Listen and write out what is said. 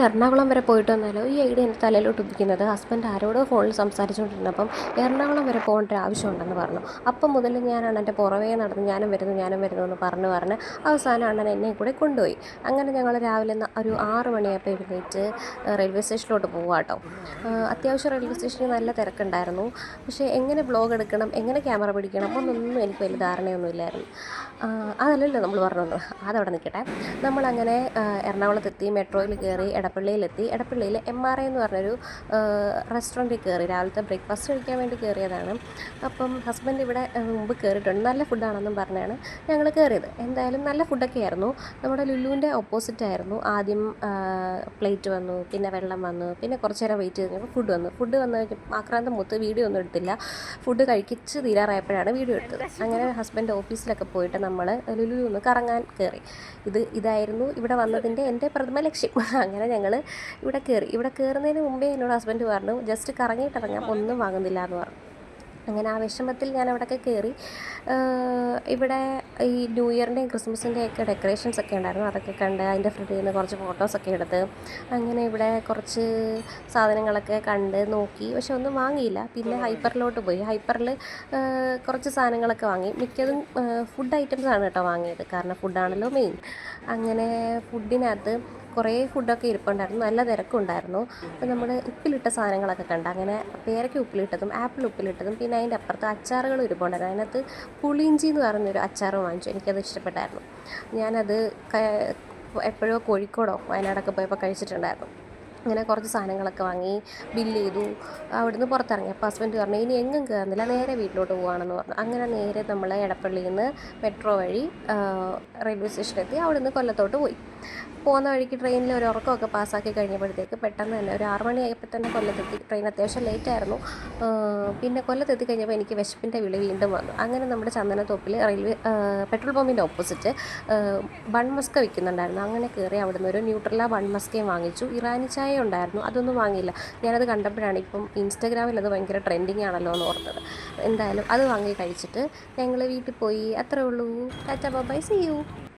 എറണാകുളം വരെ പോയിട്ട് വന്നാലോ ഈ ഐഡിയ എൻ്റെ തലയിലോട്ട് ഉദിക്കുന്നത് ഹസ്ബൻഡ് ആരോടോ ഫോണിൽ സംസാരിച്ചുകൊണ്ടിരുന്നപ്പം എറണാകുളം വരെ പോകേണ്ട ഒരു ആവശ്യമുണ്ടെന്ന് പറഞ്ഞു. അപ്പം മുതൽ ഞാനാണ് എൻ്റെ പുറവേ നടന്ന് ഞാനും വരുന്നു എന്ന് പറഞ്ഞ് അവസാനം അണ്ണൻ എന്നെ കൂടെ കൊണ്ടുപോയി. അങ്ങനെ ഞങ്ങൾ രാവിലെ ഒരു 6 മണിയായപ്പോൾ എഴുന്നേറ്റ് റെയിൽവേ സ്റ്റേഷനിലോട്ട് പോവാം കേട്ടോ. അത്യാവശ്യം റെയിൽവേ സ്റ്റേഷനിൽ നല്ല തിരക്കുണ്ടായിരുന്നു. പക്ഷേ എങ്ങനെ വ്ലോഗ് എടുക്കണം, എങ്ങനെ ക്യാമറ പിടിക്കണം എന്നൊന്നും എനിക്ക് വലിയ ധാരണയൊന്നുമില്ലായിരുന്നു. അതല്ലല്ലോ നമ്മൾ പറഞ്ഞത്, അതവിടെ നിൽക്കട്ടെ. നമ്മളങ്ങനെ എറണാകുളത്തെത്തി, മെട്രോയിൽ കയറി എടപ്പള്ളിയിലെത്തി. എടപ്പള്ളിയിൽ MRA എന്ന് പറഞ്ഞൊരു റെസ്റ്റോറൻറ്റിൽ കയറി. രാവിലത്തെ ബ്രേക്ക്ഫാസ്റ്റ് കഴിക്കാൻ വേണ്ടി കയറിയതാണ്. അപ്പം ഹസ്ബൻഡ് ഇവിടെ മുമ്പ് കയറിയിട്ടുണ്ട്, നല്ല ഫുഡാണെന്നും പറഞ്ഞാണ് ഞങ്ങൾ കയറിയത്. എന്തായാലും നല്ല ഫുഡൊക്കെ ആയിരുന്നു. നമ്മുടെ ലുലുവിൻ്റെ ഓപ്പോസിറ്റായിരുന്നു. ആദ്യം പ്ലേറ്റ് വന്നു, പിന്നെ വെള്ളം വന്നു, പിന്നെ കുറച്ച് നേരം വെയിറ്റ് ചെയ്ത് കഴിഞ്ഞപ്പോൾ ഫുഡ് വന്നു കഴിഞ്ഞപ്പോൾ ആക്രാന്തം മൂത്ത് വീഡിയോ ഒന്നും എടുത്തില്ല. ഫുഡ് കഴിച്ച് തീരാറായപ്പോഴാണ് വീഡിയോ എടുത്തത്. അങ്ങനെ ഹസ്ബൻഡ് ഓഫീസിലൊക്കെ പോയിട്ട് നമ്മൾ ലുലു ഒന്ന് കറങ്ങാൻ കയറി. ഇതായിരുന്നു ഇവിടെ വന്നതിൻ്റെ എൻ്റെ പ്രഥമ ലക്ഷ്യം. അങ്ങനെ ഞങ്ങൾ ഇവിടെ കയറി. ഇവിടെ കയറുന്നതിന് മുമ്പേ എന്നോട് ഹസ്ബൻഡ് പറഞ്ഞു ജസ്റ്റ് കറങ്ങിയിട്ടിറങ്ങാം, ഒന്നും വാങ്ങുന്നില്ല എന്ന് പറഞ്ഞു. അങ്ങനെ ആ വിഷമത്തിൽ ഞാൻ അവിടെയൊക്കെ കയറി. ഇവിടെ ഈ ന്യൂ ഇയറിൻ്റെയും ക്രിസ്മസിൻ്റെയൊക്കെ ഡെക്കറേഷൻസ് ഒക്കെ ഉണ്ടായിരുന്നു. അതൊക്കെ കണ്ട് അതിൻ്റെ ഫ്രണ്ടിൽ നിന്ന് കുറച്ച് ഫോട്ടോസൊക്കെ എടുത്ത് അങ്ങനെ ഇവിടെ കുറച്ച് സാധനങ്ങളൊക്കെ കണ്ട് നോക്കി. പക്ഷെ ഒന്നും വാങ്ങിയില്ല. പിന്നെ ഹൈപ്പറിലോട്ട് പോയി. ഹൈപ്പറിൽ കുറച്ച് സാധനങ്ങളൊക്കെ വാങ്ങി. മിക്കതും ഫുഡ് ഐറ്റംസ് ആണ് കേട്ടോ വാങ്ങിയത്, കാരണം ഫുഡാണല്ലോ മെയിൻ. അങ്ങനെ ഫുഡിനകത്ത് കുറേ ഫുഡൊക്കെ ഇരിപ്പുണ്ടായിരുന്നു, നല്ല തിരക്കുണ്ടായിരുന്നു. അപ്പോൾ നമ്മൾ ഉപ്പിലിട്ട സാധനങ്ങളൊക്കെ കണ്ട്. അങ്ങനെ പേരയ്ക്ക ഉപ്പിലിട്ടതും ആപ്പിൾ ഉപ്പിലിട്ടതും പിന്നെ അതിൻ്റെ അപ്പുറത്ത് അച്ചാറുകളും ഇരിപ്പുണ്ടായിരുന്നു. അതിനകത്ത് പുളിയിഞ്ചി എന്ന് പറഞ്ഞൊരു അച്ചാർ വാങ്ങിച്ചു. എനിക്കത് ഇഷ്ടപ്പെട്ടായിരുന്നു. ഞാനത് എപ്പോഴോ കോഴിക്കോടോ വയനാടൊക്കെ പോയപ്പോൾ കഴിച്ചിട്ടുണ്ടായിരുന്നു. അങ്ങനെ കുറച്ച് സാധനങ്ങളൊക്കെ വാങ്ങി ബില്ല് ചെയ്തു. അവിടുന്ന് പുറത്തിറങ്ങി. അപ്പോൾ ഹസ്ബൻഡ് പറഞ്ഞു ഇനി എങ്ങും കയറുന്നില്ല, നേരെ വീട്ടിലോട്ട് പോകാമെന്ന് പറഞ്ഞു. അങ്ങനെ നേരെ നമ്മൾ എടപ്പള്ളിയിൽ നിന്ന് മെട്രോ വഴി റെയിൽവേ സ്റ്റേഷനിലെത്തി. അവിടുന്ന് കൊല്ലത്തോട്ട് പോയി. പോകുന്ന വഴിക്ക് ട്രെയിനിൽ ഒരു ഉറക്കമൊക്കെ പാസ്സാക്കി കഴിഞ്ഞപ്പോഴത്തേക്ക് പെട്ടെന്ന് തന്നെ ഒരു 6 മണിയായപ്പോൾ തന്നെ കൊല്ലത്തെത്തി. ട്രെയിൻ അത്യാവശ്യം ലേറ്റായിരുന്നു. പിന്നെ കൊല്ലത്തെത്തി കഴിഞ്ഞപ്പോൾ എനിക്ക് വിശപ്പിൻ്റെ വിളി വീണ്ടും വന്നു. അങ്ങനെ നമ്മുടെ ചന്ദനത്തോപ്പിൽ പെട്രോൾ പമ്പിൻ്റെ ഓപ്പോസിറ്റ് ബൺ മസ്ക വിൽക്കുന്നുണ്ടായിരുന്നു. അങ്ങനെ കയറി അവിടുന്ന് ഒരു ന്യൂട്രല ബൺ മസ്കയും വാങ്ങിച്ചു. ഇറാനി ചായ ഉണ്ടായിരുന്നു, അതൊന്നും വാങ്ങിയില്ല. ഞാനത് കണ്ടപ്പോഴാണ് ഇപ്പം ഇൻസ്റ്റാഗ്രാമിൽ അത് ഭയങ്കര ട്രെൻഡിങ് ആണല്ലോ എന്ന് ഓർത്തത്. എന്തായാലും അത് വാങ്ങി കഴിച്ചിട്ട് ഞങ്ങൾ വീട്ടിൽ പോയി. അത്രേ ഉള്ളൂ. Tata bye, see U.